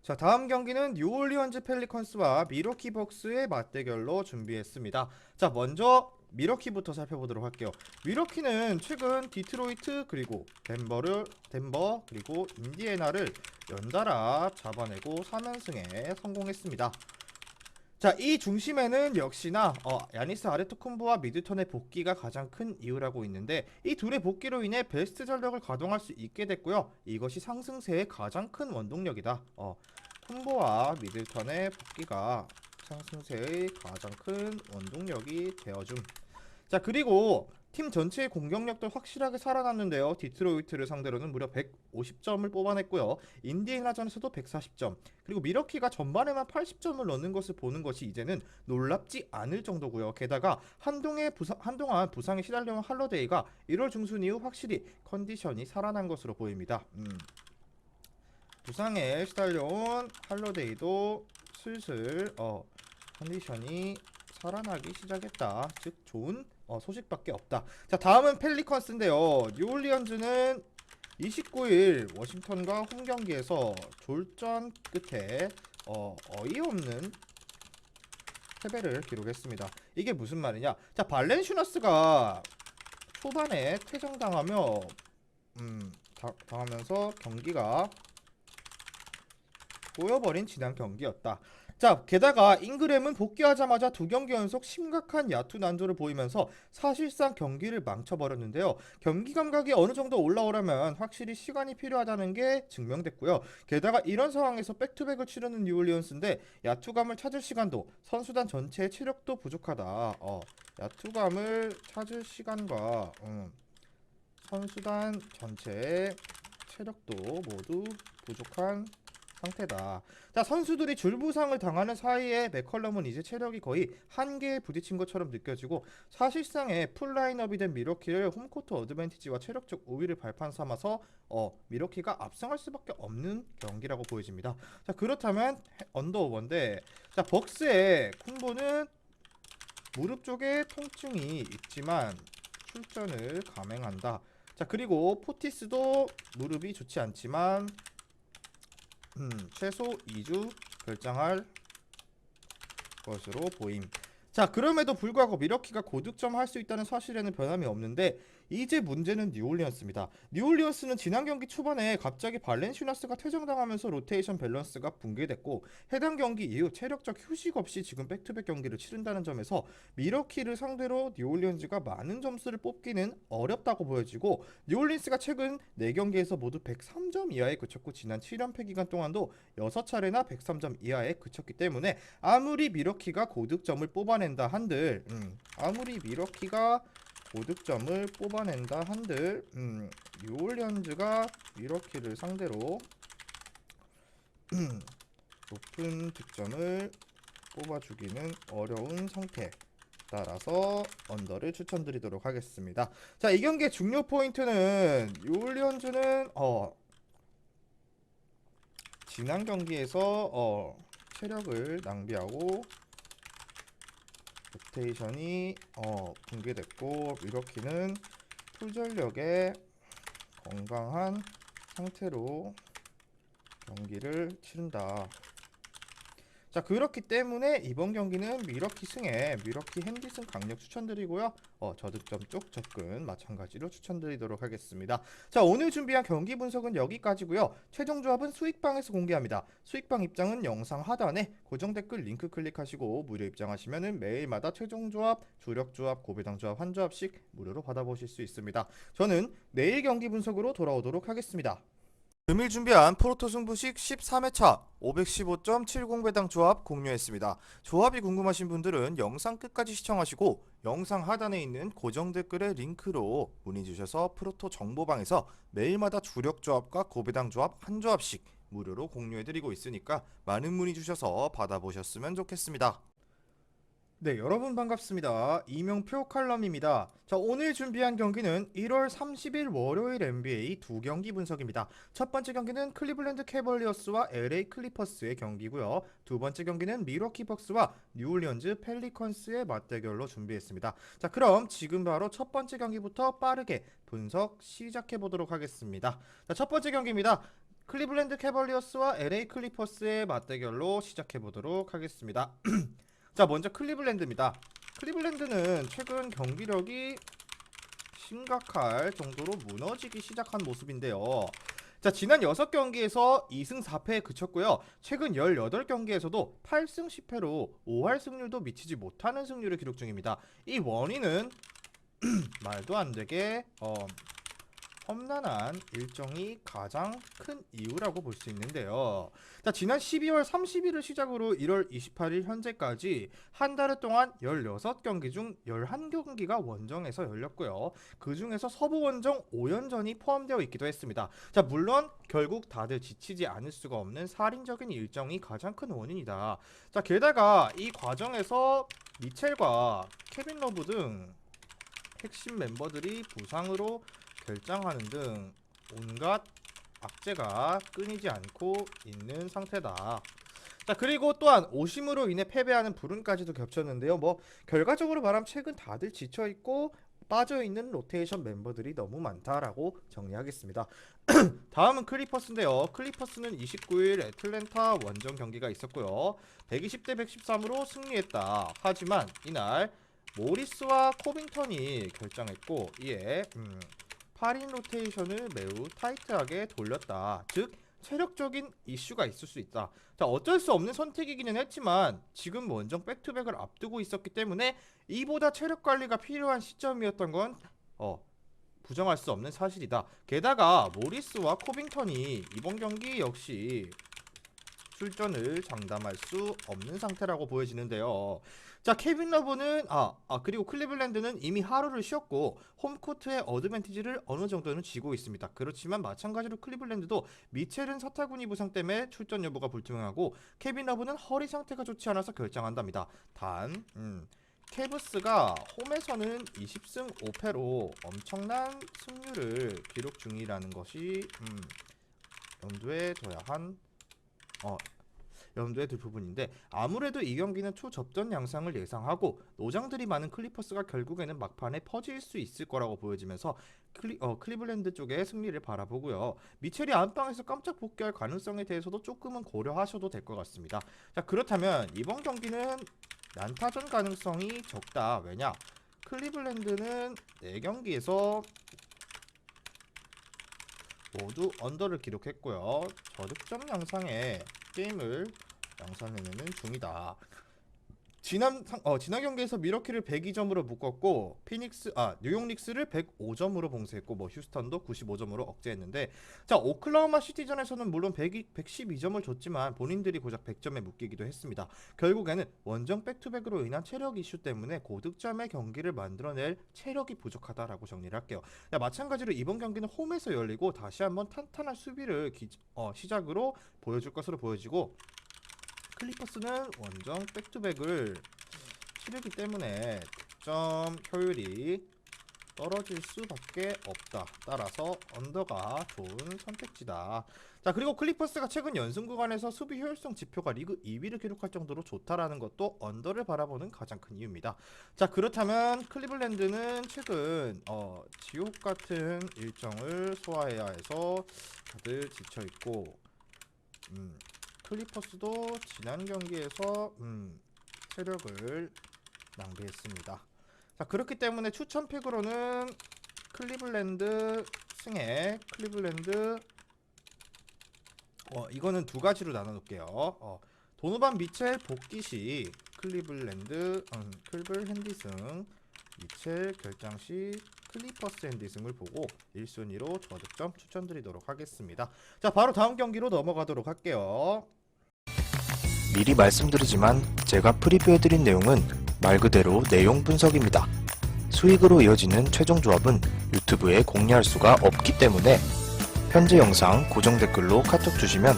자, 다음 경기는 뉴올리언즈 펠리컨스와 미러키 벅스의 맞대결로 준비했습니다. 자, 먼저 미러키부터 살펴보도록 할게요. 미러키는 최근 디트로이트 그리고 덴버 그리고 인디애나를 연달아 잡아내고 3연승에 성공했습니다. 자, 이 중심에는 역시나 야니스 아레토쿤보와 미들턴의 복귀가 가장 큰 이유라고 있는데, 이 둘의 복귀로 인해 베스트 전력을 가동할 수 있게 됐고요. 이것이 상승세의 가장 큰 원동력이다. 쿤보와 미들턴의 복귀가 상승세의 가장 큰 원동력이 되어줌. 자, 그리고 팀 전체의 공격력도 확실하게 살아났는데요. 디트로이트를 상대로는 무려 150점을 뽑아냈고요. 인디애나전에서도 140점. 그리고 미러키가 전반에만 80점을 넣는 것을 보는 것이 이제는 놀랍지 않을 정도고요. 게다가 한동안 부상에 시달려온 할러데이가 1월 중순 이후 확실히 컨디션이 살아난 것으로 보입니다. 부상에 시달려온 할러데이도 슬슬 컨디션이 살아나기 시작했다. 즉 좋은 소식밖에 없다. 자, 다음은 펠리컨스인데요. 뉴올리언즈는 29일 워싱턴과 홈 경기에서 졸전 끝에 어이없는 패배를 기록했습니다. 이게 무슨 말이냐? 자, 발렌슈나스가 초반에 퇴장당하며 당하면서 경기가 꼬여버린 지난 경기였다. 자, 게다가 잉그램은 복귀하자마자 두 경기 연속 심각한 야투 난조를 보이면서 사실상 경기를 망쳐버렸는데요. 경기 감각이 어느 정도 올라오려면 확실히 시간이 필요하다는 게 증명됐고요. 게다가 이런 상황에서 백투백을 치르는 뉴올리언스인데 야투감을 찾을 시간도, 선수단 전체의 체력도 부족하다. 야투감을 찾을 시간과 선수단 전체의 체력도 모두 부족한 상태다. 자, 선수들이 줄부상을 당하는 사이에 맥컬럼은 이제 체력이 거의 한계에 부딪힌 것처럼 느껴지고, 사실상의 풀 라인업이 된 미러키를 홈코트 어드밴티지와 체력적 우위를 발판 삼아서 미러키가 압승할 수밖에 없는 경기라고 보여집니다. 자, 그렇다면 언더오버인데, 자, 벅스의 쿤보는 무릎 쪽에 통증이 있지만 출전을 감행한다. 자, 그리고 포티스도 무릎이 좋지 않지만 최소 2주 결장할 것으로 보임. 자, 그럼에도 불구하고 미러키가 고득점 할 수 있다는 사실에는 변함이 없는데, 이제 문제는 뉴올리언스입니다. 뉴올리언스는 지난 경기 초반에 갑자기 발렌시나스가 퇴장당하면서 로테이션 밸런스가 붕괴됐고, 해당 경기 이후 체력적 휴식 없이 지금 백투백 경기를 치른다는 점에서 미러키를 상대로 뉴올리언스가 많은 점수를 뽑기는 어렵다고 보여지고, 뉴올리언스가 최근 4경기에서 모두 103점 이하에 그쳤고, 지난 7연패 기간 동안도 6차례나 103점 이하에 그쳤기 때문에 아무리 미러키가 고득점을 뽑아낸다 한들 뉴올리언즈가 미러키를 상대로 높은 득점을 뽑아주기는 어려운 상태. 따라서 언더를 추천드리도록 하겠습니다. 자, 이 경기의 중요 포인트는 뉴올리언즈는 지난 경기에서 체력을 낭비하고 로테이션이 붕괴됐고, 미러키는 풀전력의 건강한 상태로 경기를 치른다. 자, 그렇기 때문에 이번 경기는 미러키 승에 미러키 핸디슨 강력 추천드리고요. 저득점 쪽 접근 마찬가지로 추천드리도록 하겠습니다. 자, 오늘 준비한 경기 분석은 여기까지고요. 최종 조합은 수익방에서 공개합니다. 수익방 입장은 영상 하단에 고정 댓글 링크 클릭하시고 무료 입장하시면은 매일마다 최종 조합, 주력 조합, 고배당 조합 한 조합씩 무료로 받아보실 수 있습니다. 저는 내일 경기 분석으로 돌아오도록 하겠습니다. 금일 준비한 프로토 승부식 13회차 515.70배당 조합 공유했습니다. 조합이 궁금하신 분들은 영상 끝까지 시청하시고 영상 하단에 있는 고정 댓글의 링크로 문의 주셔서 프로토 정보방에서 매일마다 주력 조합과 고배당 조합 한 조합씩 무료로 공유해드리고 있으니까 많은 문의 주셔서 받아보셨으면 좋겠습니다. 네, 여러분 반갑습니다. 이명표 칼럼입니다. 자, 오늘 준비한 경기는 1월 30일 월요일 NBA 두 경기 분석입니다. 첫 번째 경기는 클리블랜드 캐벌리어스와 LA 클리퍼스의 경기고요. 두 번째 경기는 미러키 벅스와 뉴올리언즈 펠리컨스의 맞대결로 준비했습니다. 자, 그럼 지금 바로 첫 번째 경기부터 빠르게 분석 시작해 보도록 하겠습니다. 자, 첫 번째 경기입니다. 클리블랜드 캐벌리어스와 LA 클리퍼스의 맞대결로 시작해 보도록 하겠습니다. 자, 먼저 클리블랜드입니다. 클리블랜드는 최근 경기력이 심각할 정도로 무너지기 시작한 모습인데요. 자, 지난 6경기에서 2승 4패에 그쳤고요. 최근 18경기에서도 8승 10패로 5할 승률도 미치지 못하는 승률을 기록 중입니다. 이 원인은 말도 안 되게 험난한 일정이 가장 큰 이유라고 볼 수 있는데요. 자, 지난 12월 30일을 시작으로 1월 28일 현재까지 한 달 동안 16경기 중 11경기가 원정에서 열렸고요. 그 중에서 서부 원정 5연전이 포함되어 있기도 했습니다. 자, 물론 결국 다들 지치지 않을 수가 없는 살인적인 일정이 가장 큰 원인이다. 자, 게다가 이 과정에서 미첼과 케빈 러브 등 핵심 멤버들이 부상으로 결장하는 등 온갖 악재가 끊이지 않고 있는 상태다. 자, 그리고 또한 오심으로 인해 패배하는 불운까지도 겹쳤는데요. 결과적으로 말하면 최근 다들 지쳐있고 빠져있는 로테이션 멤버들이 너무 많다라고 정리하겠습니다. 다음은 클리퍼스인데요. 클리퍼스는 29일 애틀랜타 원정 경기가 있었고요. 120대 113으로 승리했다. 하지만 이날 모리스와 코빙턴이 결장했고, 이에 8인 로테이션을 매우 타이트하게 돌렸다. 즉 체력적인 이슈가 있을 수 있다. 자, 어쩔 수 없는 선택이기는 했지만 지금 원정 백투백을 앞두고 있었기 때문에 이보다 체력 관리가 필요한 시점이었던 건 부정할 수 없는 사실이다. 게다가 모리스와 코빙턴이 이번 경기 역시 출전을 장담할 수 없는 상태라고 보여지는데요. 자, 케빈 러브는 그리고 클리블랜드는 이미 하루를 쉬었고 홈코트의 어드밴티지를 어느 정도는 쥐고 있습니다. 그렇지만 마찬가지로 클리블랜드도 미첼은 사타구니 부상 때문에 출전 여부가 불투명하고 케빈 러브는 허리 상태가 좋지 않아서 결장한답니다. 단 캐브스가 홈에서는 20승 5패로 엄청난 승률을 기록 중이라는 것이 염두에 둘 부분인데, 아무래도 이 경기는 초접전 양상을 예상하고 노장들이 많은 클리퍼스가 결국에는 막판에 퍼질 수 있을 거라고 보여지면서 클리블랜드 쪽의 승리를 바라보고요. 미첼이 안방에서 깜짝 복귀할 가능성에 대해서도 조금은 고려하셔도 될 것 같습니다. 자, 그렇다면 이번 경기는 난타전 가능성이 적다. 왜냐? 클리블랜드는 4경기에서 모두 언더를 기록했고요. 저득점 양상의 게임을 양산해내는 중이다. 지난 경기에서 미러키를 102점으로 묶었고 뉴욕 닉스를 105점으로 봉쇄했고 휴스턴도 95점으로 억제했는데, 자, 오클라호마 시티전에서는 물론 112점을 줬지만 본인들이 고작 100점에 묶이기도 했습니다. 결국에는 원정 백투백으로 인한 체력 이슈 때문에 고득점의 경기를 만들어낼 체력이 부족하다라고 정리를 할게요. 자, 마찬가지로 이번 경기는 홈에서 열리고 다시 한번 탄탄한 수비를 시작으로 보여줄 것으로 보여지고, 클리퍼스는 원정 백투백을 치르기 때문에 득점 효율이 떨어질 수밖에 없다. 따라서 언더가 좋은 선택지다. 자, 그리고 클리퍼스가 최근 연승 구간에서 수비 효율성 지표가 리그 2위를 기록할 정도로 좋다라는 것도 언더를 바라보는 가장 큰 이유입니다. 자, 그렇다면 클리블랜드는 최근 지옥 같은 일정을 소화해야 해서 다들 지쳐있고, 클리퍼스도 지난 경기에서 체력을 낭비했습니다. 자, 그렇기 때문에 추천픽으로는 클리블랜드 승에 클리블랜드 이거는 두 가지로 나눠 놓을게요. 도노반 미첼 복귀 시 클리블랜드 클블 핸디승, 미첼 결장 시 클리퍼스 핸디승을 보고 1순위로 저득점 추천드리도록 하겠습니다. 자, 바로 다음 경기로 넘어가도록 할게요. 미리 말씀드리지만 제가 프리뷰해드린 내용은 말 그대로 내용 분석입니다. 수익으로 이어지는 최종 조합은 유튜브에 공개할 수가 없기 때문에 현재 영상 고정 댓글로 카톡 주시면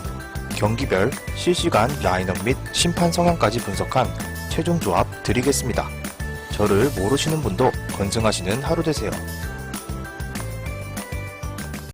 경기별 실시간 라인업 및 심판 성향까지 분석한 최종 조합 드리겠습니다. 저를 모르시는 분도 건승하시는 하루 되세요.